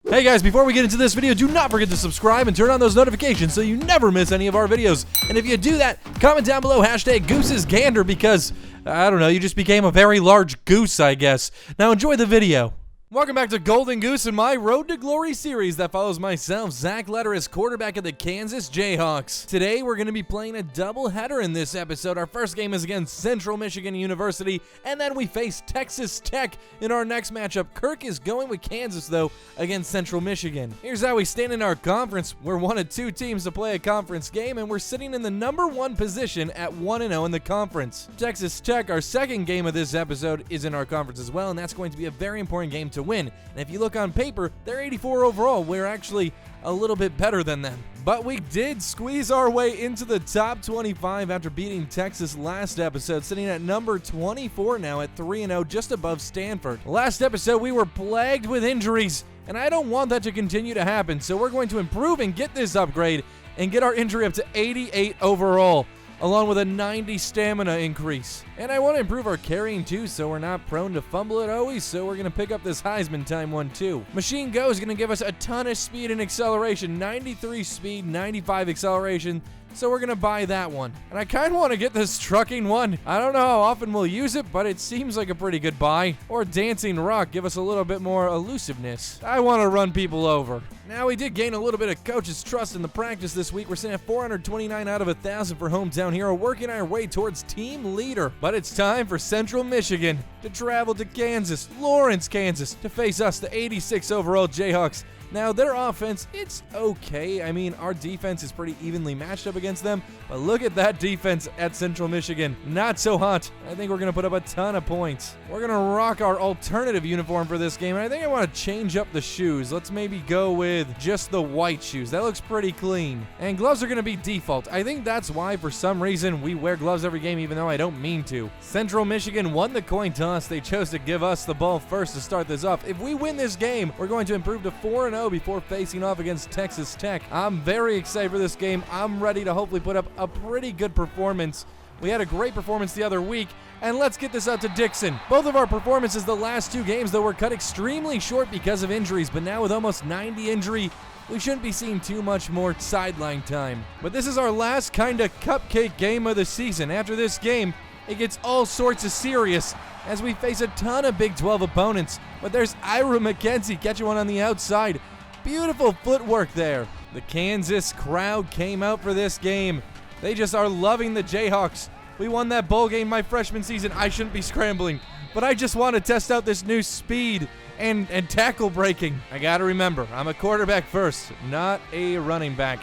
Hey guys, before we get into this video, do not forget to subscribe and turn on those notifications so you never miss any of our videos. And if you do that, comment down below #GoosesGander because, I don't know, you just became a very large goose, I guess. Now enjoy the video. Welcome back to Golden Goose and my Road to Glory series that follows myself, Zach Letter, as quarterback of the Kansas Jayhawks. Today, we're going to be playing a doubleheader in this episode. Our first game is against Central Michigan University, and then we face Texas Tech in our next matchup. Kirk is going with Kansas, though, against Central Michigan. Here's how we stand in our conference. We're one of two teams to play a conference game, and we're sitting in the #1 position at 1-0 in the conference. Texas Tech, our second game of this episode, is in our conference as well, and that's going to be a very important game to win. And if you look on paper, they're 84 overall. We're actually a little bit better than them. But we did squeeze our way into the top 25 after beating Texas last episode, sitting at number 24 now at 3-0, just above Stanford. Last episode, we were plagued with injuries, and I don't want that to continue to happen, so we're going to improve and get this upgrade and get our injury up to 88 overall, along with a 90 stamina increase. And I want to improve our carrying too, so we're not prone to fumble it always, so we're going to pick up this Heisman time one too. Machine Go is going to give us a ton of speed and acceleration, 93 speed, 95 acceleration, so we're going to buy that one. And I kind of want to get this trucking one. I don't know how often we'll use it, but it seems like a pretty good buy. Or Dancing Rock, give us a little bit more elusiveness. I want to run people over. Now, we did gain a little bit of coach's trust in the practice this week. We're sitting at 429 out of 1,000 for Hometown Hero, working our way towards team leader. But it's time for Central Michigan to travel to Kansas, Lawrence, Kansas, to face us, the 86 overall Jayhawks. Now, their offense, it's okay. I mean, our defense is pretty evenly matched up against them, but look at that defense at Central Michigan. Not so hot. I think we're going to put up a ton of points. We're going to rock our alternative uniform for this game, and I think I want to change up the shoes. Let's maybe go with just the white shoes. That looks pretty clean. And gloves are going to be default. I think that's why, for some reason, we wear gloves every game, even though I don't mean to. Central Michigan won the coin toss. They chose to give us the ball first to start this off. If we win this game, we're going to improve to 4-0 before facing off against Texas Tech. I'm very excited for this game. I'm ready to hopefully put up a pretty good performance. We had a great performance the other week, and let's get this out to Dixon. Both of our performances the last two games, though, were cut extremely short because of injuries, but now with almost 90 injury, we shouldn't be seeing too much more sideline time. But this is our last kind of cupcake game of the season. After this game, it gets all sorts of serious as we face a ton of Big 12 opponents. But there's Ira McKenzie catching one on the outside. Beautiful footwork there. The Kansas crowd came out for this game. They just are loving the Jayhawks. We won that bowl game my freshman season. I shouldn't be scrambling, but I just want to test out this new speed and tackle breaking. I got to remember, I'm a quarterback first, not a running back.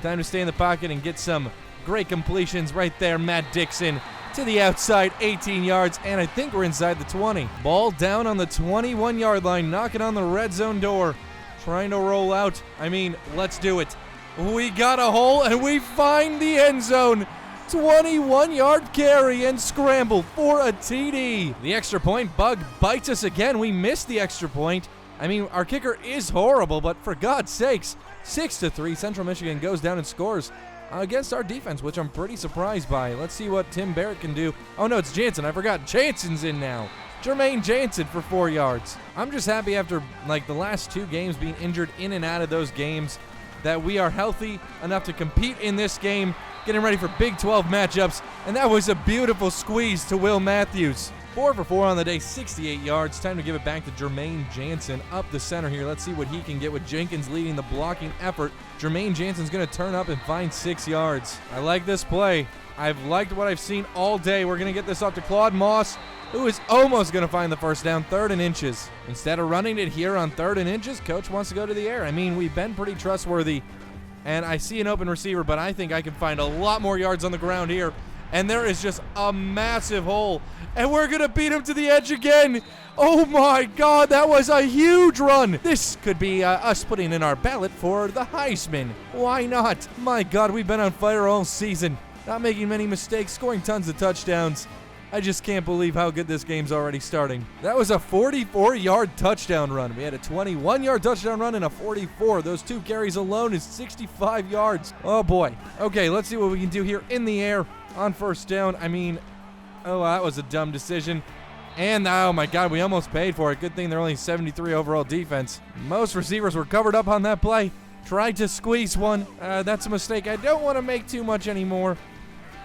Time to stay in the pocket and get some great completions right there. Matt Dixon to the outside, 18 yards, and I think we're inside the 20. Ball down on the 21-yard line, knocking on the red zone door. Trying to roll out. I mean, let's do it. We got a hole, and we find the end zone. 21-yard carry and scramble for a TD. The extra point bug bites us again. We missed the extra point. I mean, our kicker is horrible, but for God's sakes, 6-3, Central Michigan goes down and scores against our defense, which I'm pretty surprised by. Let's see what Tim Barrett can do. Oh, no, it's Jansen. I forgot. Jansen's in now. Jermaine Jansen for 4 yards. I'm just happy after the last two games being injured in and out of those games that we are healthy enough to compete in this game, getting ready for Big 12 matchups, and that was a beautiful squeeze to Will Matthews. 4 for 4 on the day, 68 yards. Time to give it back to Jermaine Jansen up the center here. Let's see what he can get with Jenkins leading the blocking effort. Jermaine Jansen's going to turn up and find 6 yards. I like this play. I've liked what I've seen all day. We're going to get this off to Claude Moss, who is almost going to find the first down, 3rd and inches. Instead of running it here on 3rd and inches, coach wants to go to the air. I mean, we've been pretty trustworthy, and I see an open receiver, but I think I can find a lot more yards on the ground here, and there is just a massive hole, and we're going to beat him to the edge again. Oh my God, that was a huge run. This could be us putting in our ballot for the Heisman. Why not? My God, we've been on fire all season, not making many mistakes, scoring tons of touchdowns. I just can't believe how good this game's already starting. That was a 44-yard touchdown run. We had a 21-yard touchdown run and a 44. Those two carries alone is 65 yards. Oh, boy. Okay, let's see what we can do here in the air on first down. I mean, oh, that was a dumb decision. And, oh my God, we almost paid for it. Good thing they're only 73 overall defense. Most receivers were covered up on that play. Tried to squeeze one. That's a mistake I don't want to make too much anymore.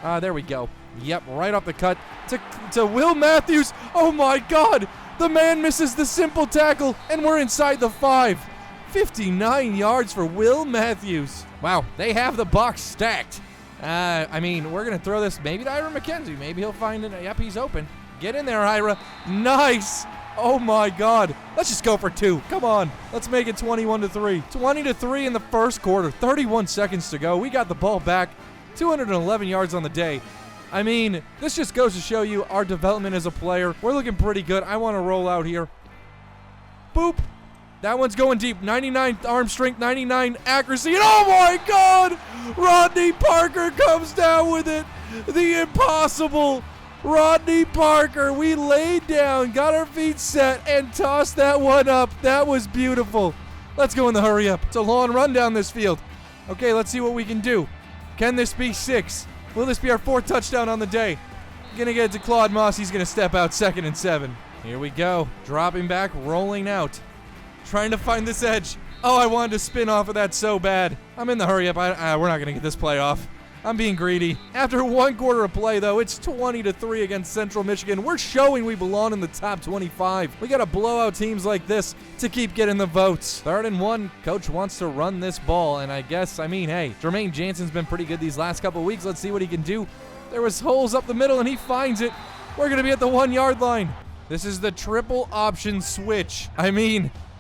There we go. Yep, right off the cut to Will Matthews. Oh my God, the man misses the simple tackle, and we're inside the 5. 59 yards for Will Matthews. Wow, they have the box stacked. I mean, we're going to throw this maybe to Ira McKenzie. Maybe he'll find it. Yep, he's open. Get in there, Ira. Nice. Oh my God. Let's just go for 2. Come on. Let's make it 21-3. 20-3 in the first quarter. 31 seconds to go. We got the ball back. 211 yards on the day. I mean, this just goes to show you our development as a player. We're looking pretty good. I want to roll out here. Boop. That one's going deep. 99 arm strength, 99 accuracy. And oh my God! Rodney Parker comes down with it. The impossible. Rodney Parker. We laid down, got our feet set, and tossed that one up. That was beautiful. Let's go in the hurry up. It's a long run down this field. Okay, let's see what we can do. Can this be 6? Will this be our 4th touchdown on the day? Gonna get it to Claude Moss. He's gonna step out 2nd and 7. Here we go. Dropping back, rolling out. Trying to find this edge. Oh, I wanted to spin off of that so bad. I'm in the hurry up. We're not going to get this play off. I'm being greedy. After 1 quarter of play, though, it's 20-3 against Central Michigan. We're showing we belong in the top 25. We got to blow out teams like this to keep getting the votes. 3rd and 1. Coach wants to run this ball, and hey, Jermaine Jansen's been pretty good these last couple of weeks. Let's see what he can do. There was holes up the middle, and he finds it. We're going to be at the 1-yard line. This is the triple option switch.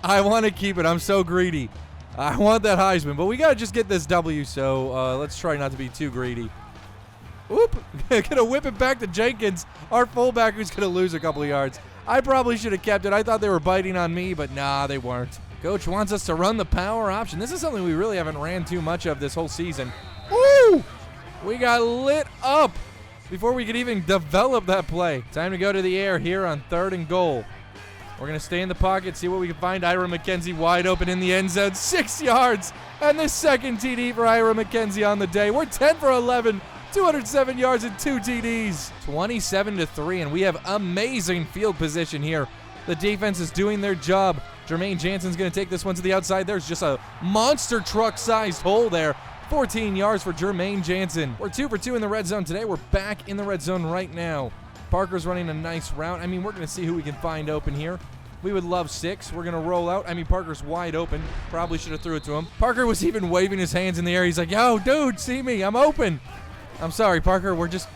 I want to keep it. I'm so greedy. I want that Heisman, but we got to just get this W, so let's try not to be too greedy. Oop. Gonna whip it back to Jenkins, our fullback, who's going to lose a couple of yards. I probably should have kept it. I thought they were biting on me, but nah, they weren't. Coach wants us to run the power option. This is something we really haven't ran too much of this whole season. Woo! We got lit up before we could even develop that play. Time to go to the air here on 3rd and goal. We're going to stay in the pocket, see what we can find. Ira McKenzie wide open in the end zone. 6 yards. And the 2nd TD for Ira McKenzie on the day. We're 10 for 11. 207 yards and 2 TDs. 27-3, and we have amazing field position here. The defense is doing their job. Jermaine Jansen's going to take this one to the outside. There's just a monster truck-sized hole there. 14 yards for Jermaine Jansen. We're 2 for 2 in the red zone today. We're back in the red zone right now. Parker's running a nice route. We're going to see who we can find open here. We would love 6. We're going to roll out. Parker's wide open. Probably should have threw it to him. Parker was even waving his hands in the air. He's like, yo, dude, see me. I'm open. I'm sorry, Parker. We're just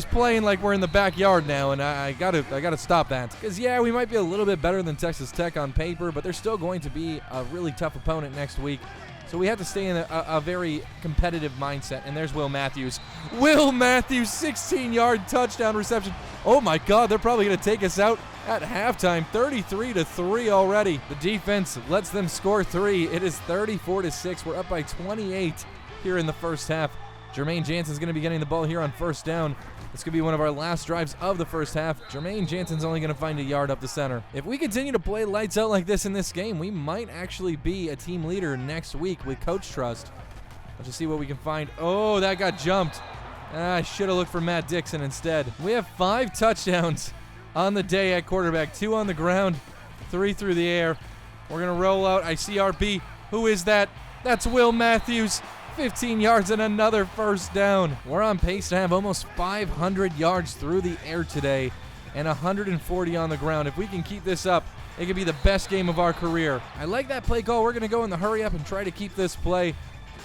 playing like we're in the backyard now, and I gotta stop that. Because, yeah, we might be a little bit better than Texas Tech on paper, but they're still going to be a really tough opponent next week. So we have to stay in a very competitive mindset. And there's Will Matthews. Will Matthews, 16-yard touchdown reception. Oh, my God, they're probably going to take us out at halftime. 33-3 already. The defense lets them score 3. It is 34-6. We're up by 28 here in the first half. Jermaine Jansen's going to be getting the ball here on 1st down. This could be one of our last drives of the first half. Jermaine Jansen's only going to find a yard up the center. If we continue to play lights out like this in this game, we might actually be a team leader next week with coach trust. Let's just see what we can find. Oh, that got jumped. I should have looked for Matt Dixon instead. We have 5 touchdowns on the day at quarterback. 2 on the ground, 3 through the air. We're going to roll out. I see RB. Who is that? That's Will Matthews. 15 yards and another 1st down. We're on pace to have almost 500 yards through the air today and 140 on the ground. If we can keep this up, it could be the best game of our career. I like that play call. We're going to go in the hurry up and try to keep this play.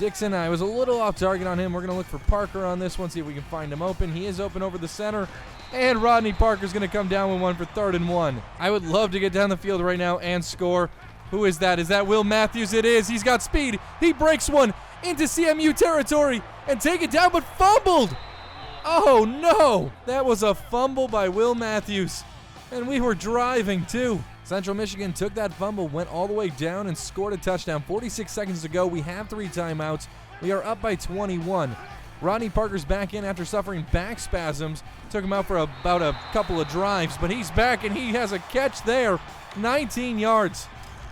Dixon, I was a little off target on him. We're going to look for Parker on this one, see if we can find him open. He is open over the center. And Rodney Parker's going to come down with one for 3rd and 1. I would love to get down the field right now and score. Who is that? Is that Will Matthews? It is. He's got speed. He breaks one into CMU territory and take it down, but fumbled. Oh, no. That was a fumble by Will Matthews. And we were driving, too. Central Michigan took that fumble, went all the way down, and scored a touchdown. 46 seconds to go. We have 3 timeouts. We are up by 21. Rodney Parker's back in after suffering back spasms. Took him out for about a couple of drives, but he's back, and he has a catch there. 19 yards.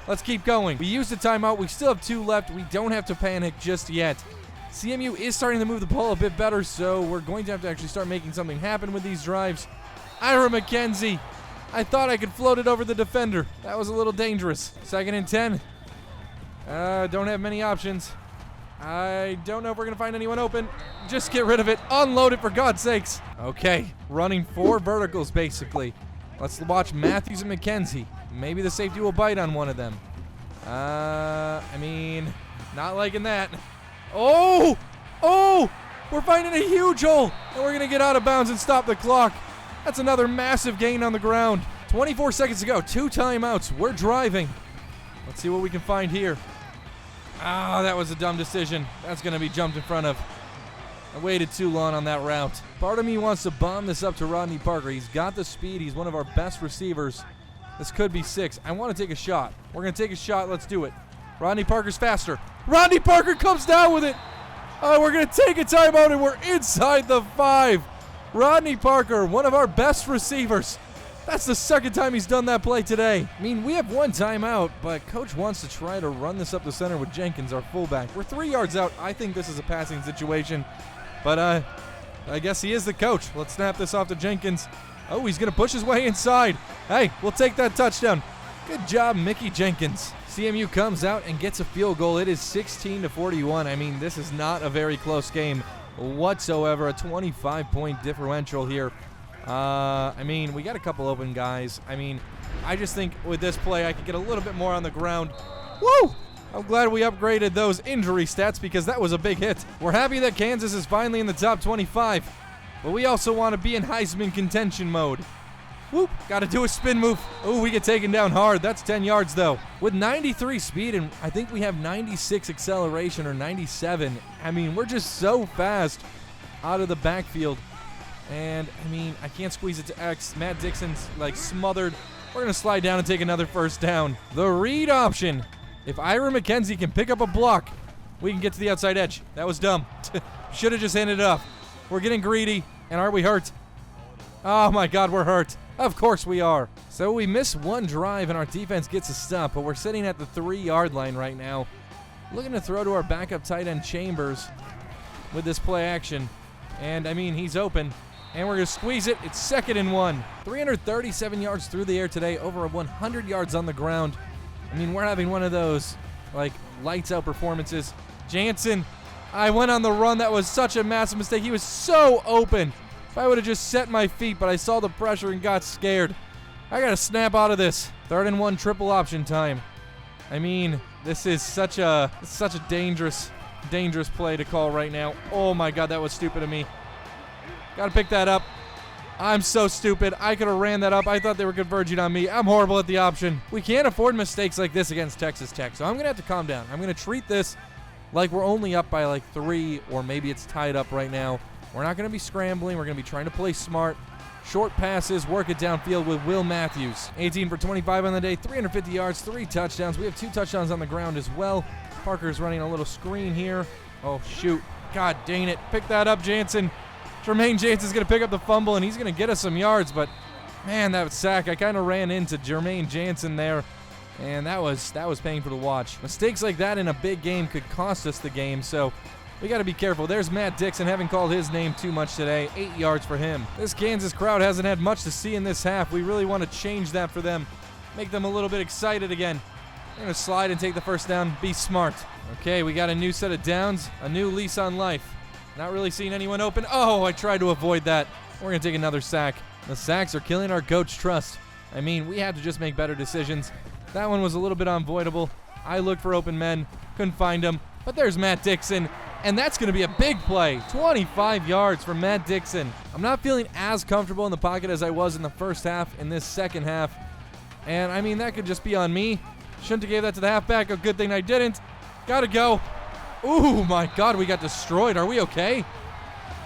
Let's keep going. We used the timeout. We still have 2 left. We don't have to panic just yet. CMU is starting to move the ball a bit better, so we're going to have to actually start making something happen with these drives. Ira McKenzie. I thought I could float it over the defender. That was a little dangerous. 2nd and 10. Don't have many options. I don't know if we're going to find anyone open. Just get rid of it. Unload it, for God's sakes. Okay, running 4 verticals, basically. Let's watch Matthews and McKenzie. Maybe the safety will bite on one of them. I mean, not liking that. Oh! Oh! We're finding a huge hole, and we're going to get out of bounds and stop the clock. That's another massive gain on the ground. 24 seconds to go. 2 timeouts. We're driving. Let's see what we can find here. Ah, that was a dumb decision. That's going to be jumped in front of. I waited too long on that route. Part of me wants to bomb this up to Rodney Parker. He's got the speed. He's one of our best receivers. This could be 6. I want to take a shot. We're going to take a shot. Let's do it. Rodney Parker's faster. Rodney Parker comes down with it. Oh, we're going to take a timeout, and we're inside the 5. Rodney Parker, one of our best receivers. That's the 2nd time he's done that play today. I mean, we have 1 timeout, but Coach wants to try to run this up the center with Jenkins, our fullback. We're 3 yards out. I think this is a passing situation, but I guess he is the coach. Let's snap this off to Jenkins. Oh, he's going to push his way inside. Hey, we'll take that touchdown. Good job, Mickey Jenkins. CMU comes out and gets a field goal. It is 16-41. I mean, this is not a very close game whatsoever. A 25-point differential here. I mean, we got a couple open guys. I mean, I just think with this play, I could get a little bit more on the ground. Woo! I'm glad we upgraded those injury stats because that was a big hit. We're happy that Kansas is finally in the top 25, but we also want to be in Heisman contention mode. Whoop, got to do a spin move. Oh, we get taken down hard. That's 10 yards, though. With 93 speed, and I think we have 96 acceleration or 97. I mean, we're just so fast out of the backfield. And, I mean, I can't squeeze it to X. Matt Dixon's, like, smothered. We're going to slide down and take another first down. The read option. If Ira McKenzie can pick up a block, we can get to the outside edge. That was dumb. Should have just handed it off. We're getting greedy. And are we hurt? Oh, my God, we're hurt. Of course we are. So we miss 1 drive, and our defense gets a stop, but we're sitting at the 3-yard line right now. Looking to throw to our backup tight end, Chambers, with this play action. And, I mean, he's open. And we're going to squeeze it. It's 2nd and 1. 337 yards through the air today, over 100 yards on the ground. I mean, we're having one of those, like, lights-out performances. Jansen, I went on the run. That was such a massive mistake. He was so open. If I would have just set my feet, but I saw the pressure and got scared. I got to snap out of this. 3rd and 1, triple option time. I mean, this is such a dangerous play to call right now. Oh, my God, that was stupid of me. Got to pick that up. I'm so stupid. I could have ran that up. I thought they were converging on me. I'm horrible at the option. We can't afford mistakes like this against Texas Tech, so I'm going to have to calm down. I'm going to treat this like we're only up by like 3, or maybe it's tied up right now. We're not going to be scrambling. We're going to be trying to play smart. Short passes, work it downfield with Will Matthews. 18 for 25 on the day, 350 yards, 3 touchdowns. We have 2 touchdowns on the ground as well. Parker's running a little screen here. Oh, shoot. God dang it. Pick that up, Jansen. Jermaine Jansen's going to pick up the fumble, and he's going to get us some yards, but, man, that sack. I kind of ran into Jermaine Jansen there, and that was painful to watch. Mistakes like that in a big game could cost us the game, so we got to be careful. There's Matt Dixon, haven't called his name too much today. 8 yards for him. This Kansas crowd hasn't had much to see in this half. We really want to change that for them, make them a little bit excited again. We're going to slide and take the first down. Be smart. Okay, we got a new set of downs, a new lease on life. Not really seeing anyone open. Oh, I tried to avoid that. We're going to take another sack. The sacks are killing our coach trust. I mean, we had to just make better decisions. That one was a little bit unavoidable. I looked for open men, couldn't find them. But there's Matt Dixon, and that's going to be a big play. 25 yards for Matt Dixon. I'm not feeling as comfortable in the pocket as I was in the first half in this second half. And, I mean, that could just be on me. Shouldn't have gave that to the halfback. A good thing I didn't. Gotta go. Ooh, my God, we got destroyed. Are we okay?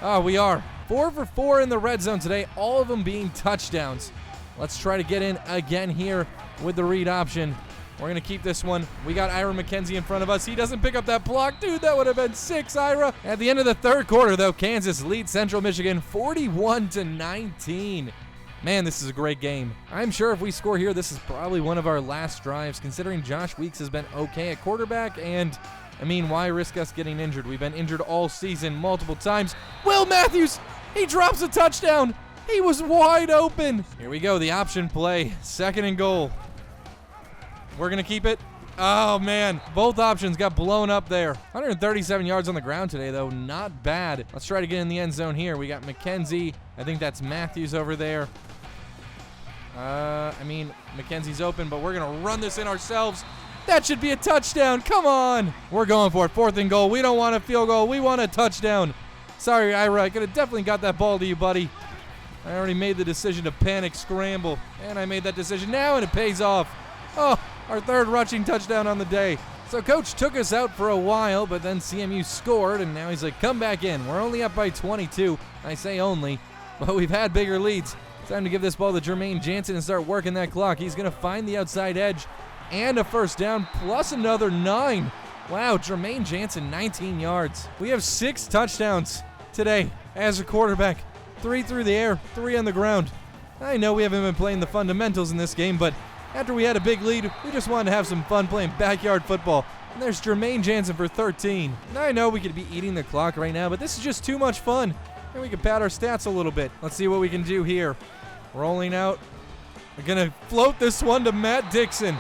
Oh, we are. 4 for 4 in the red zone today, all of them being touchdowns. Let's try to get in again here with the read option. We're going to keep this one. We got Ira McKenzie in front of us. He doesn't pick up that block. Dude, that would have been 6, Ira. At the end of the 3rd quarter, though, Kansas leads Central Michigan 41-19. Man, this is a great game. I'm sure if we score here, this is probably one of our last drives, considering Josh Weeks has been okay at quarterback, and I mean, why risk us getting injured? We've been injured all season multiple times. Will Matthews, he drops a touchdown. He was wide open. Here we go, the option play. 2nd and goal. We're going to keep it. Oh, man. Both options got blown up there. 137 yards on the ground today, though. Not bad. Let's try to get in the end zone here. We got McKenzie. I think that's Matthews over there. McKenzie's open, but we're going to run this in ourselves. That should be a touchdown. Come on. We're going for it. 4th and goal. We don't want a field goal. We want a touchdown. Sorry, Ira. I could have definitely got that ball to you, buddy. I already made the decision to panic scramble, and I made that decision now, and it pays off. Oh, our 3rd rushing touchdown on the day. So Coach took us out for a while, but then CMU scored, and now he's like, come back in. We're only up by 22. I say only, but we've had bigger leads. Time to give this ball to Jermaine Jansen and start working that clock. He's going to find the outside edge and a 1st down, plus another 9. Wow, Jermaine Jansen, 19 yards. We have 6 touchdowns today as a quarterback. 3 through the air, 3 on the ground. I know we haven't been playing the fundamentals in this game, but after we had a big lead, we just wanted to have some fun playing backyard football. And there's Jermaine Jansen for 13. Now I know we could be eating the clock right now, but this is just too much fun. And we can pad our stats a little bit. Let's see what we can do here. Rolling out. We're going to float this one to Matt Dixon.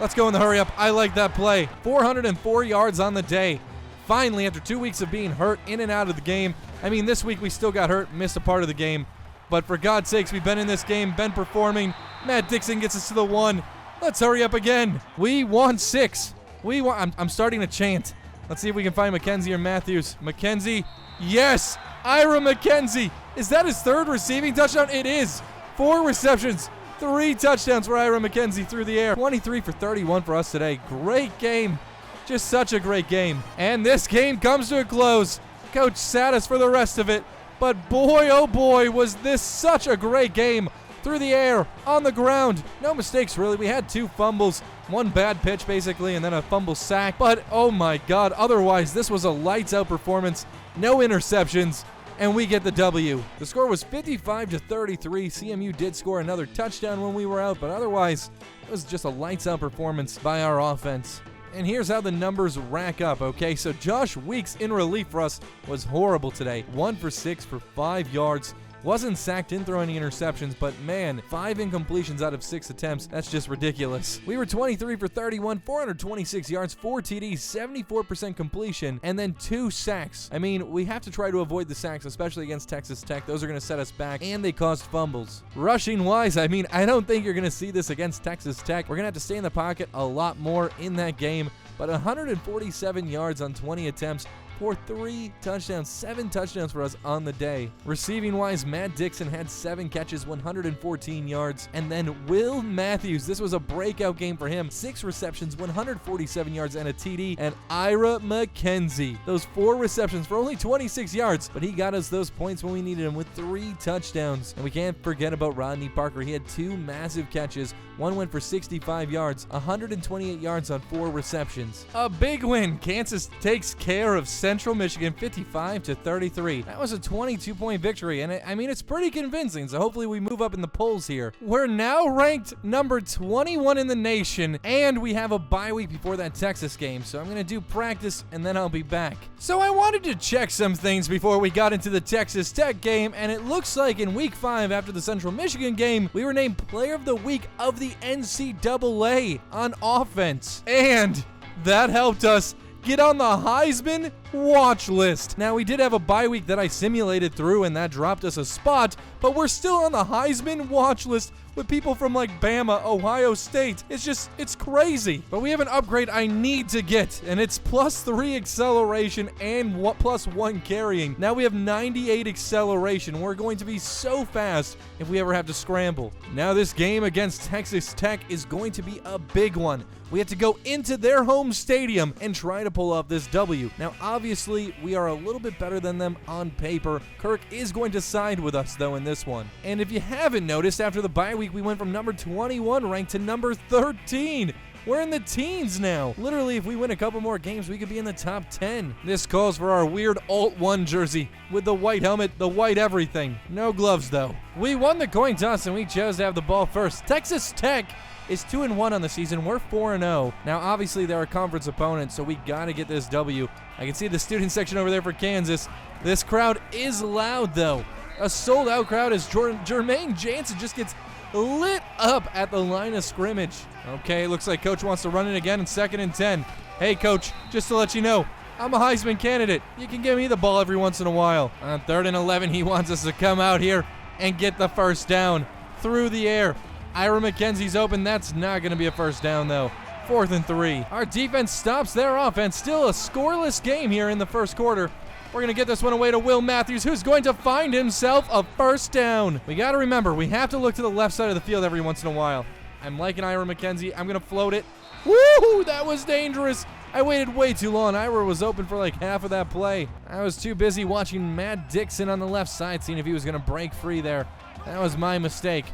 Let's go in the hurry up. I like that play. 404 yards on the day. Finally, after 2 weeks of being hurt in and out of the game. I mean, this week we still got hurt, missed a part of the game. But for God's sakes, we've been in this game, been performing. Matt Dixon gets us to the 1. Let's hurry up again. We won 6. I'm starting to chant. Let's see if we can find McKenzie or Matthews. McKenzie. Yes! Ira McKenzie. Is that his 3rd receiving touchdown? It is. 4 receptions. 3 touchdowns for Ira McKenzie through the air. 23 for 31 for us today. Great game. Just such a great game. And this game comes to a close. Coach sat us for the rest of it. But boy, oh boy, was this such a great game. Through the air, on the ground. No mistakes, really. We had 2 fumbles. 1 bad pitch, basically, and then a fumble sack. But, oh my God, otherwise, this was a lights-out performance. No interceptions. And we get the W. The score was 55-33. CMU did score another touchdown when we were out, but otherwise, it was just a lights-out performance by our offense. And here's how the numbers rack up, okay? So Josh Weeks in relief for us was horrible today. 1 for 6 for 5 yards. Wasn't sacked, didn't throw any interceptions, but man, 5 incompletions out of 6 attempts. That's just ridiculous. We were 23 for 31, 426 yards, 4 TDs, 74% completion, and then 2 sacks. I mean, we have to try to avoid the sacks, especially against Texas Tech. Those are going to set us back, and they caused fumbles. Rushing-wise, I mean, I don't think you're going to see this against Texas Tech. We're going to have to stay in the pocket a lot more in that game, but 147 yards on 20 attempts, for 3 touchdowns, 7 touchdowns for us on the day. Receiving-wise, Matt Dixon had 7 catches, 114 yards. And then Will Matthews, this was a breakout game for him. 6 receptions, 147 yards, and a TD. And Ira McKenzie, those 4 receptions for only 26 yards. But he got us those points when we needed him with 3 touchdowns. And we can't forget about Rodney Parker. He had 2 massive catches. One went for 65 yards, 128 yards on 4 receptions. A big win. Kansas takes care of Central Michigan 55-33. That was a 22-point victory, and I mean, it's pretty convincing, so hopefully we move up in the polls here. We're now ranked number 21 in the nation, and we have a bye week before that Texas game, so I'm going to do practice, and then I'll be back. So I wanted to check some things before we got into the Texas Tech game, and it looks like in week 5 after the Central Michigan game, we were named Player of the Week of the NCAA on offense, and that helped us get on the Heisman watch list. Now, we did have a bye week that I simulated through, and that dropped us a spot, but we're still on the Heisman watch list with people from like Bama, Ohio State. It's crazy. But we have an upgrade I need to get, and it's +3 acceleration and +1 carrying. Now we have 98 acceleration. We're going to be so fast if we ever have to scramble. Now this game against Texas Tech is going to be a big one. We have to go into their home stadium and try to pull off this W. Now, obviously, we are a little bit better than them on paper. Kirk is going to side with us, though, in this one. And if you haven't noticed, after the bye week, we went from number 21 ranked to number 13. We're in the teens now. Literally, if we win a couple more games, we could be in the top 10. This calls for our weird Alt 1 jersey with the white helmet, the white everything. No gloves, though. We won the coin toss, and we chose to have the ball first. Texas Tech is 2-1 on the season. We're 4-0. Now, obviously, they're a conference opponent, so we got to get this W. I can see the student section over there for Kansas. This crowd is loud, though. a sold-out crowd as Jermaine Jansen just gets lit up at the line of scrimmage. Okay, looks like Coach wants to run it again in 2nd and 10. Hey, Coach, just to let you know, I'm a Heisman candidate. You can give me the ball every once in a while. On 3rd and 11, he wants us to come out here and get the first down through the air. Ira McKenzie's open. That's not going to be a first down, though. 4th and 3. Our defense stops their offense. Still a scoreless game here in the first quarter. We're going to get this one away to Will Matthews, who's going to find himself a first down. We got to remember, we have to look to the left side of the field every once in a while. I'm liking Ira McKenzie. I'm going to float it. Woo! That was dangerous. I waited way too long. Ira was open for like half of that play. I was too busy watching Matt Dixon on the left side, seeing if he was going to break free there. That was my mistake.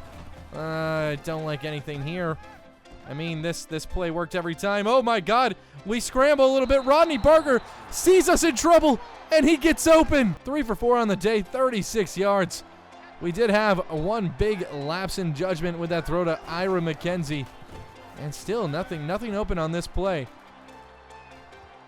I don't like anything here. I mean, this play worked every time. Oh my God, we scramble a little bit. Rodney Parker sees us in trouble, and he gets open. 3 for 4 on the day, 36 yards. We did have one big lapse in judgment with that throw to Ira McKenzie, and still nothing open on this play.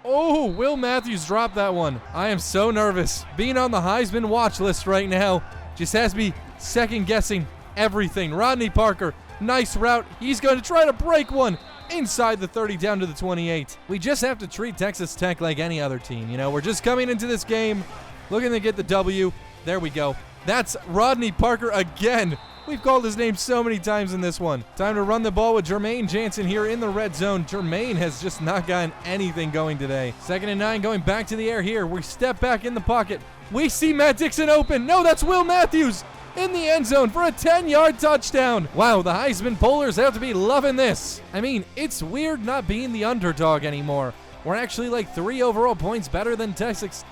Oh, Will Matthews dropped that one. I am so nervous. Being on the Heisman watch list right now just has me second-guessing everything. Rodney Parker, nice route. He's going to try to break one inside the 30 down to the 28. We just have to treat Texas Tech like any other team. You know, we're just coming into this game looking to get the W. There we go. That's Rodney Parker again. We've called his name so many times in this one. Time to run the ball with Jermaine Jansen here in the red zone. Jermaine has just not gotten anything going today. 2nd and 9, going back to the air here. We step back in the pocket. We see Matt Dixon open. No, that's Will Matthews in the end zone for a 10-yard touchdown. Wow, the Heisman pollers have to be loving this. I mean, it's weird not being the underdog anymore. We're actually like 3 overall points better than Texas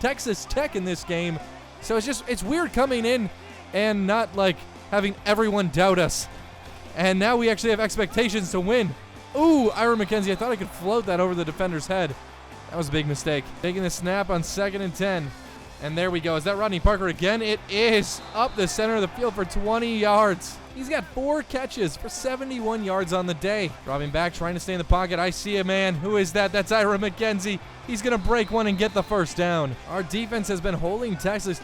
Tech in this game. So it's weird coming in and not like having everyone doubt us. And now we actually have expectations to win. Ooh, Ira McKenzie, I thought I could float that over the defender's head. That was a big mistake. Taking the snap on 2nd and 10. And there we go. Is that Rodney Parker again? It is. Up the center of the field for 20 yards. He's got 4 catches for 71 yards on the day. Dropping back, trying to stay in the pocket. I see a man. Who is that? That's Ira McKenzie. He's going to break one and get the first down. Our defense has been holding Texas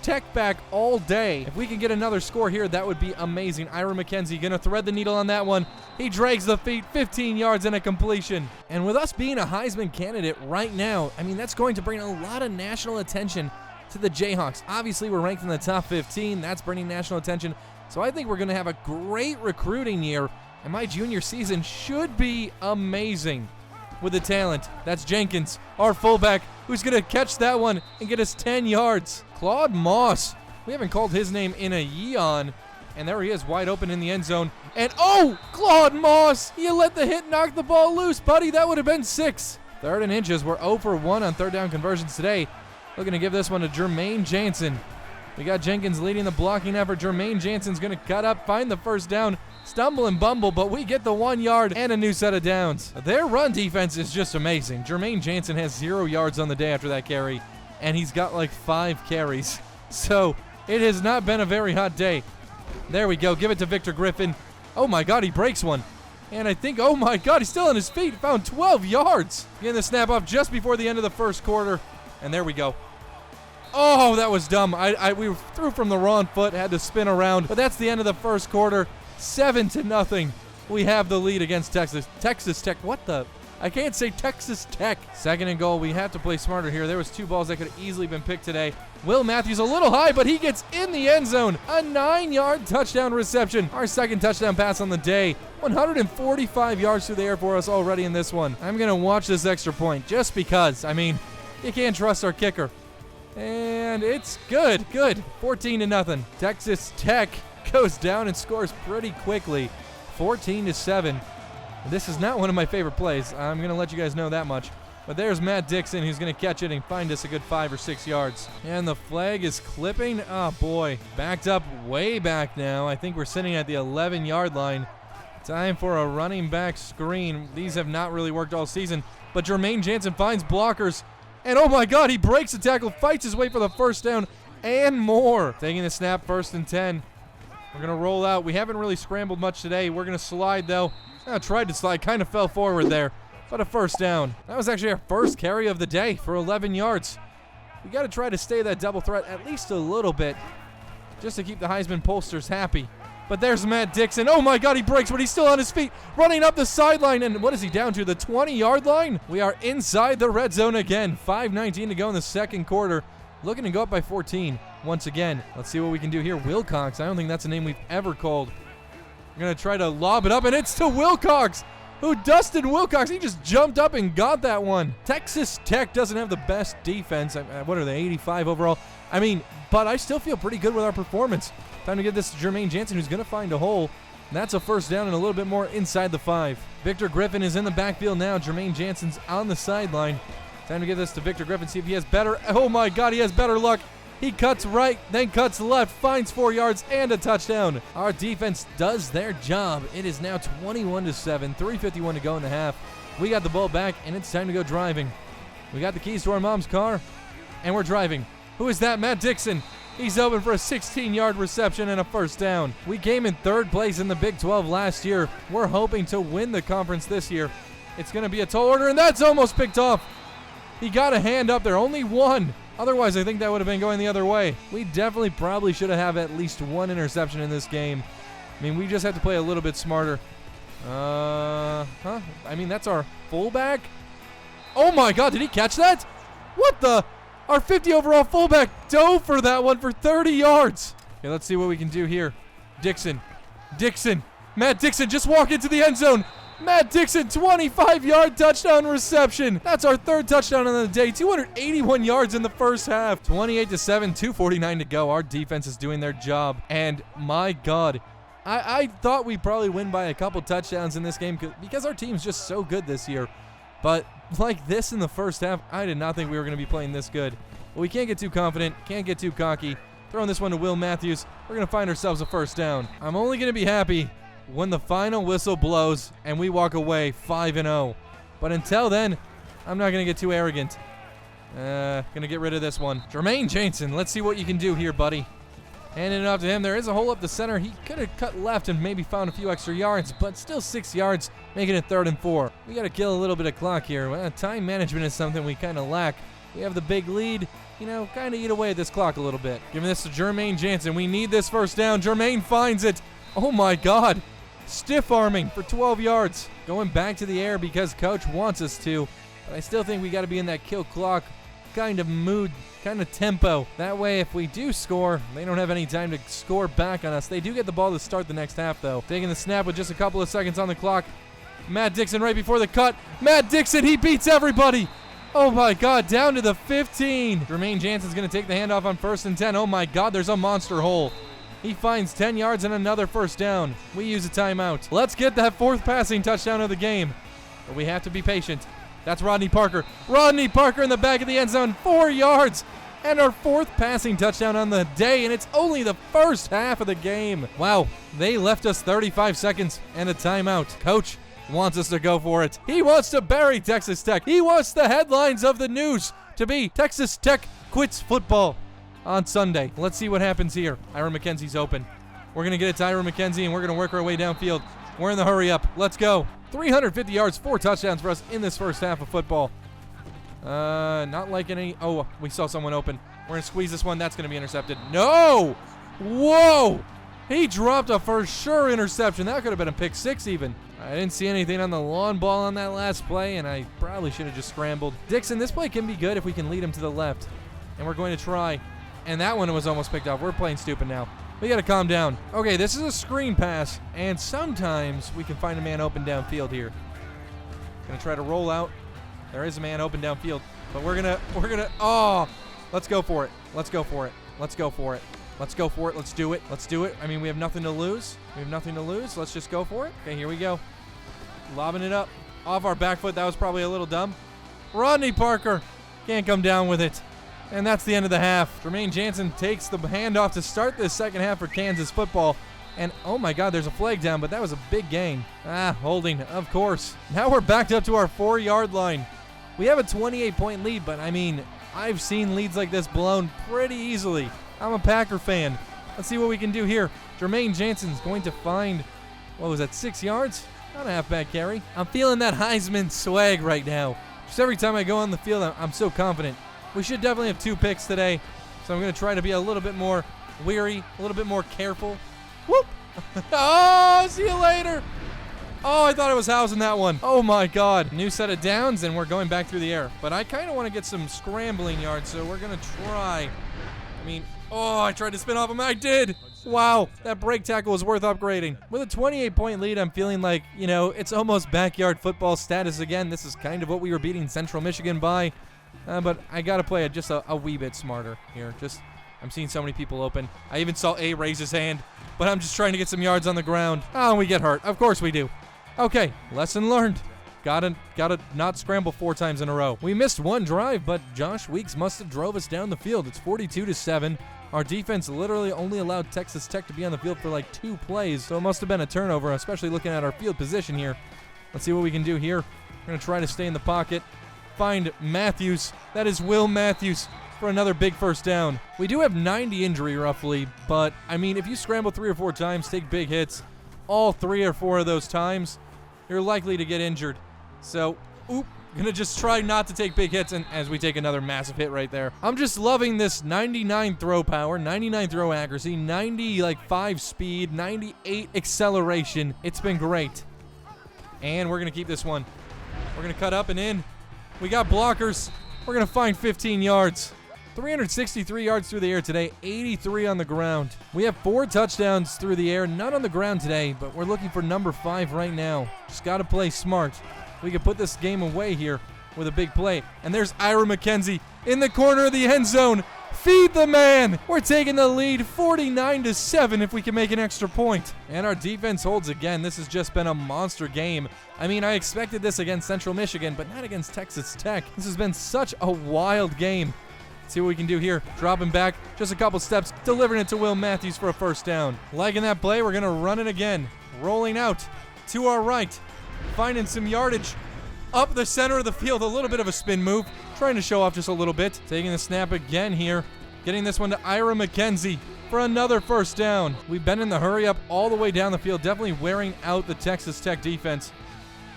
Tech back all day. If we can get another score here, that would be amazing. Ira McKenzie going to thread the needle on that one. He drags the feet, 15 yards and a completion. And with us being a Heisman candidate right now, I mean, that's going to bring a lot of national attention to the Jayhawks. Obviously, we're ranked in the top 15. That's bringing national attention. So I think we're going to have a great recruiting year, and my junior season should be amazing with the talent. That's Jenkins, our fullback, who's going to catch that one and get us 10 yards. Claude Moss. We haven't called his name in a yeon, and there he is, wide open in the end zone. And oh, Claude Moss, you let the hit knock the ball loose, buddy. That would have been 6. 3rd and inches. We're 0 for 1 on 3rd down conversions today. Looking to give this one to Jermaine Jansen. We got Jenkins leading the blocking effort. Jermaine Jansen's going to cut up, find the first down, stumble and bumble, but we get the 1 yard and a new set of downs. Their run defense is just amazing. Jermaine Jansen has 0 yards on the day after that carry, and he's got like 5 carries. So it has not been a very hot day. There we go. Give it to Victor Griffin. Oh my God, he breaks one. And I think, oh my God, he's still on his feet. Found 12 yards. Getting the snap off just before the end of the first quarter. And there we go. Oh, that was dumb. We threw from the wrong foot, had to spin around. But that's the end of the first quarter. 7-0. We have the lead against Texas Tech. What the? I can't say Texas Tech. 2nd and goal. We have to play smarter here. There was 2 balls that could have easily been picked today. Will Matthews a little high, but he gets in the end zone. A 9-yard touchdown reception. Our 2nd touchdown pass on the day. 145 yards through the air for us already in this one. I'm going to watch this extra point just because. I mean, you can't trust our kicker. And it's good. 14-0. Texas Tech goes down and scores pretty quickly. 14-7. This is not one of my favorite plays. I'm going to let you guys know that much. But there's Matt Dixon, who's going to catch it and find us a good 5 or 6 yards. And the flag is clipping. Oh, boy. Backed up way back now. I think we're sitting at the 11-yard line. Time for a running back screen. These have not really worked all season. But Jermaine Jansen finds blockers. And oh my God, he breaks the tackle, fights his way for the first down, and more. Taking the snap, 1st and 10. We're going to roll out. We haven't really scrambled much today. We're going to slide, though. I tried to slide, kind of fell forward there, but a first down. That was actually our first carry of the day for 11 yards. We got to try to stay that double threat at least a little bit, just to keep the Heisman pollsters happy. But there's Matt Dixon. Oh my God, he breaks, but he's still on his feet, running up the sideline. And what is he down to? The 20-yard line? We are inside the red zone again. 5:19 to go in the second quarter. Looking to go up by 14 once again. Let's see what we can do here. Wilcox. I don't think that's a name we've ever called. We're going to try to lob it up, and it's to Wilcox. Who dusted Wilcox? He just jumped up and got that one. Texas Tech doesn't have the best defense. What are they, 85 overall? I mean, but I still feel pretty good with our performance. Time to give this to Jermaine Jansen, who's going to find a hole. And that's a first down and a little bit more inside the 5. Victor Griffin is in the backfield now. Jermaine Jansen's on the sideline. Time to give this to Victor Griffin, see if he has better. Oh my God, he has better luck. He cuts right, then cuts left, finds 4 yards and a touchdown. Our defense does their job. It is now 21-7, 3:51 to go in the half. We got the ball back, and it's time to go driving. We got the keys to our mom's car, and we're driving. Who is that? Matt Dixon. He's open for a 16-yard reception and a first down. We came in 3rd place in the Big 12 last year. We're hoping to win the conference this year. It's going to be a tall order, and that's almost picked off. He got a hand up there, only one. Otherwise, I think that would have been going the other way. We definitely probably should have at least 1 interception in this game. I mean, we just have to play a little bit smarter. I mean, that's our fullback. Oh my God, did he catch that? What the? Our 50 overall fullback dove for that one for 30 yards. Okay, let's see what we can do here. Dixon. Matt Dixon just walked into the end zone. Matt Dixon, 25-yard touchdown reception. That's our 3rd touchdown on the day. 281 yards in the first half. 28-7, 2:49 to go. Our defense is doing their job. And my God, I thought we'd probably win by a couple touchdowns in this game because our team's just so good this year. But like this in the first half, I did not think we were going to be playing this good. But we can't get too confident, can't get too cocky. Throwing this one to Will Matthews. We're going to find ourselves a first down. I'm only going to be happy when the final whistle blows and we walk away 5-0. But until then, I'm not going to get too arrogant. Going to get rid of this one. Jermaine Jansen, let's see what you can do here, buddy. Handing it off to him. There is a hole up the center. He could have cut left and maybe found a few extra yards, but still 6 yards, making it 3rd and 4. We got to kill a little bit of clock here. Time management is something we kind of lack. We have the big lead, kind of eat away at this clock a little bit. Giving this to Jermaine Jansen. We need this first down. Jermaine finds it. Oh my God. Stiff arming for 12 yards. Going back to the air because coach wants us to, but I still think we got to be in that kill clock kind of mood, kind of tempo. That way, if we do score, they don't have any time to score back on us. They do get the ball to start the next half, though. Taking the snap with just a couple of seconds on the clock. Matt Dixon right before the cut. Matt Dixon, he beats everybody. Oh my God, down to the 15. Jermaine Jansen's going to take the handoff on 1st and 10. Oh my God, there's a monster hole. He finds 10 yards and another first down. We use a timeout. Let's get that 4th passing touchdown of the game. But we have to be patient. That's Rodney Parker. Rodney Parker in the back of the end zone, 4 yards. And our 4th passing touchdown on the day, and it's only the first half of the game. Wow, they left us 35 seconds and a timeout. Coach wants us to go for it. He wants to bury Texas Tech. He wants the headlines of the news to be Texas Tech quits football on Sunday. Let's see what happens here. Ira McKenzie's open. We're going to get it to Ira McKenzie, and we're going to work our way downfield. We're in the hurry up. Let's go. 350 yards, 4 touchdowns for us in this first half of football. Not like any. Oh, we saw someone open. We're going to squeeze this one. That's going to be intercepted. No! Whoa! He dropped a for sure interception. That could have been a pick 6 even. I didn't see anything on the lawn ball on that last play, and I probably should have just scrambled. Dixon, this play can be good if we can lead him to the left. And we're going to try. And that one was almost picked off. We're playing stupid now. We got to calm down. Okay, this is a screen pass, and sometimes we can find a man open downfield here. Gonna try to roll out. There is a man open downfield, but we're gonna, oh, let's go for it. Let's go for it. Let's go for it. Let's go for it. Let's do it. Let's do it. I mean, we have nothing to lose. Let's just go for it. Okay, here we go. Lobbing it up off our back foot. That was probably a little dumb. Rodney Parker can't come down with it. And that's the end of the half. Jermaine Jansen takes the handoff to start this second half for Kansas football. And oh my God, there's a flag down, but that was a big gain. Holding, of course. Now we're backed up to our 4-yard line. We have a 28-point lead, but I mean, I've seen leads like this blown pretty easily. I'm a Packer fan. Let's see what we can do here. Jermaine Jansen's going to find, what was that, 6 yards? Not a halfback carry. I'm feeling that Heisman swag right now. Just every time I go on the field, I'm so confident. We should definitely have 2 picks today, so I'm going to try to be a little bit more wary, a little bit more careful. Whoop! Oh, see you later! Oh, I thought I was housing that one. Oh my God. New set of downs, and we're going back through the air. But I kind of want to get some scrambling yards, so we're going to try. Oh, I tried to spin off him. I did. Wow, that break tackle was worth upgrading. With a 28-point lead, I'm feeling like, it's almost backyard football status again. This is kind of what we were beating Central Michigan by. But I got to play it just a wee bit smarter here. I'm seeing so many people open. I even saw A raise his hand, but I'm just trying to get some yards on the ground. Oh, and we get hurt. Of course we do. Okay, lesson learned. Gotta not scramble 4 times in a row. We missed 1 drive, but Josh Weeks must have drove us down the field. It's 42-7. Our defense literally only allowed Texas Tech to be on the field for like 2 plays, so it must have been a turnover, especially looking at our field position here. Let's see what we can do here. We're gonna try to stay in the pocket. Find Matthews. That is Will Matthews for another big first down. We do have 90 injury roughly, but if you scramble 3 or 4 times, take big hits, all 3 or 4 of those times, you're likely to get injured. So, gonna just try not to take big hits, and as we take another massive hit right there. I'm just loving this 99 throw power, 99 throw accuracy, 95 speed, 98 acceleration. It's been great. And we're gonna keep this one. We're gonna cut up and in. We got blockers. We're gonna find 15 yards. 363 yards through the air today, 83 on the ground. We have 4 touchdowns through the air, none on the ground today, but we're looking for number 5 right now. Just gotta play smart. We can put this game away here with a big play. And there's Ira McKenzie in the corner of the end zone. Feed the man! We're taking the lead 49-7 if we can make an extra point. And our defense holds again. This has just been a monster game. I expected this against Central Michigan, but not against Texas Tech. This has been such a wild game. Let's see what we can do here. Dropping back, just a couple steps, delivering it to Will Matthews for a first down. Liking that play, we're gonna run it again. Rolling out to our right. Finding some yardage up the center of the field. A little bit of a spin move. Trying to show off just a little bit. Taking the snap again here. Getting this one to Ira McKenzie for another first down. We've been in the hurry up all the way down the field. Definitely wearing out the Texas Tech defense.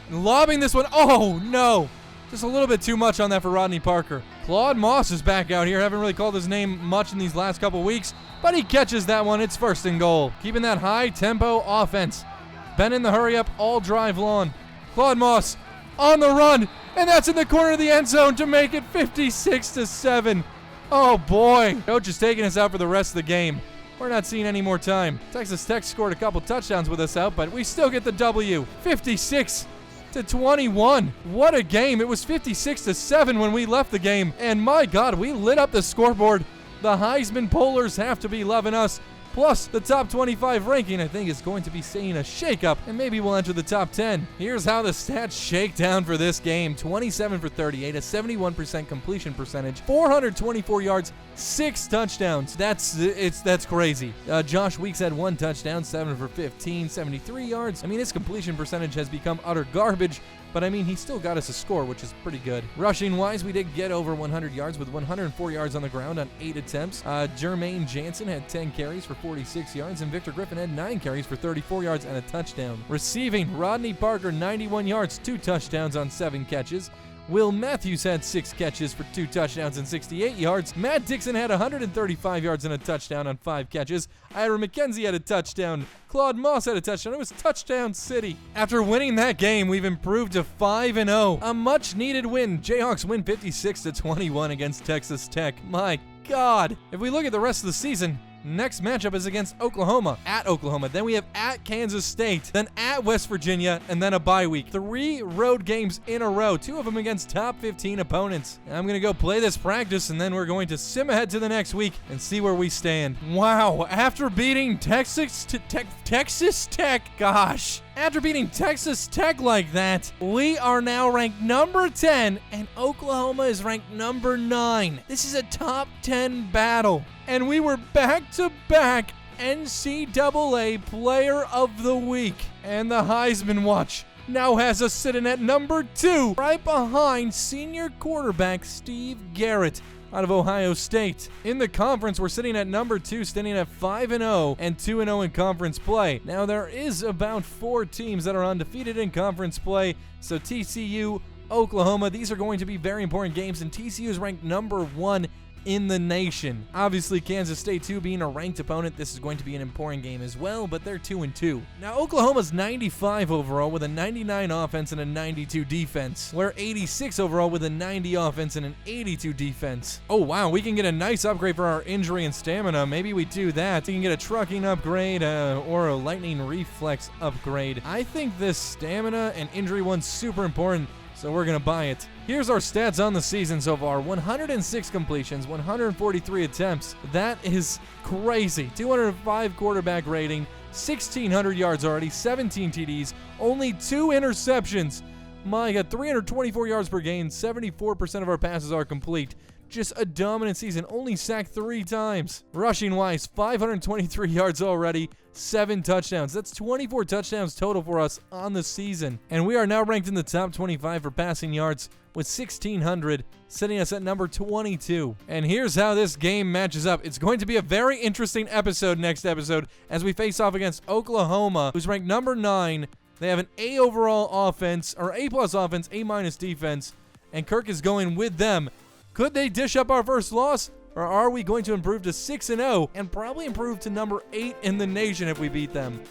And lobbing this one. Oh, no. Just a little bit too much on that for Rodney Parker. Claude Moss is back out here. Haven't really called his name much in these last couple weeks, but he catches that one. It's 1st and goal. Keeping that high-tempo offense. Been in the hurry up all drive long. Claude Moss on the run, and that's in the corner of the end zone to make it 56-7. Oh boy. Coach is taking us out for the rest of the game. We're not seeing any more time. Texas Tech scored a couple touchdowns with us out, but we still get the W. 56-21. What a game. It was 56-7 when we left the game, and my God, we lit up the scoreboard. The Heisman pollers have to be loving us. Plus, the top 25 ranking, I think, is going to be seeing a shakeup, and maybe we'll enter the top 10. Here's how the stats shake down for this game. 27 for 38, a 71% completion percentage, 424 yards, 6 touchdowns. That's crazy. Josh Weeks had 1 touchdown, 7 for 15, 73 yards. His completion percentage has become utter garbage, but he still got us a score, which is pretty good. Rushing-wise, we did get over 100 yards with 104 yards on the ground on 8 attempts. Jermaine Jansen had 10 carries for 46 yards, and Victor Griffin had 9 carries for 34 yards and a touchdown. Receiving, Rodney Parker, 91 yards, 2 touchdowns on 7 catches. Will Matthews had 6 catches for 2 touchdowns and 68 yards. Matt Dixon had 135 yards and a touchdown on 5 catches. Ira McKenzie had a touchdown. Claude Moss had a touchdown. It was touchdown city. After winning that game, we've improved to 5-0. A much-needed win. Jayhawks win 56-21 against Texas Tech. My God. If we look at the rest of the season, next matchup is against Oklahoma, at Oklahoma. Then we have at Kansas State, then at West Virginia, and then a bye week. 3 road games in a row, 2 of them against top 15 opponents. I'm going to go play this practice, and then we're going to sim ahead to the next week and see where we stand. Wow, after beating Texas Tech, gosh. After beating Texas Tech like that, we are now ranked number 10, and Oklahoma is ranked number 9. This is a top 10 battle, and we were back-to-back NCAA Player of the Week. And the Heisman Watch now has us sitting at number 2, right behind senior quarterback Steve Garrett out of Ohio State. In the conference, we're sitting at number 2, standing at 5-0 and 2-0 in conference play. Now, there is about 4 teams that are undefeated in conference play, so TCU, Oklahoma. These are going to be very important games, and TCU is ranked number 1 in the nation. Obviously, Kansas State, too, being a ranked opponent, this is going to be an important game as well, but they're 2-2. Now, Oklahoma's 95 overall with a 99 offense and a 92 defense. We're 86 overall with a 90 offense and an 82 defense. Oh, wow, we can get a nice upgrade for our injury and stamina. Maybe we do that. We can get a trucking upgrade or a lightning reflex upgrade. I think this stamina and injury one's super important, so we're going to buy it. Here's our stats on the season so far. 106 completions, 143 attempts. That is crazy. 205 quarterback rating, 1,600 yards already, 17 TDs, only 2 interceptions. My God, 324 yards per game, 74% of our passes are complete. Just a dominant season, only sacked 3 times. Rushing-wise, 523 yards already, 7 touchdowns. That's 24 touchdowns total for us on the season. And we are now ranked in the top 25 for passing yards with 1,600, setting us at number 22. And here's how this game matches up. It's going to be a very interesting episode next episode as we face off against Oklahoma, who's ranked number 9. They have an A overall offense, or A+ offense, A- defense, and Kirk is going with them. Could they dish up our first loss, or are we going to improve to 6-0 and probably improve to number 8 in the nation if we beat them?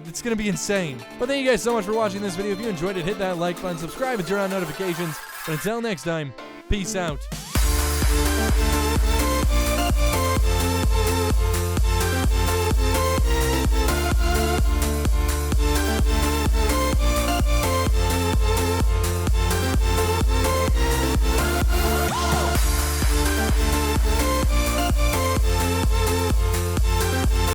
It's going to be insane. But thank you guys so much for watching this video. If you enjoyed it, hit that like button, subscribe, and turn on notifications. But until next time, peace out.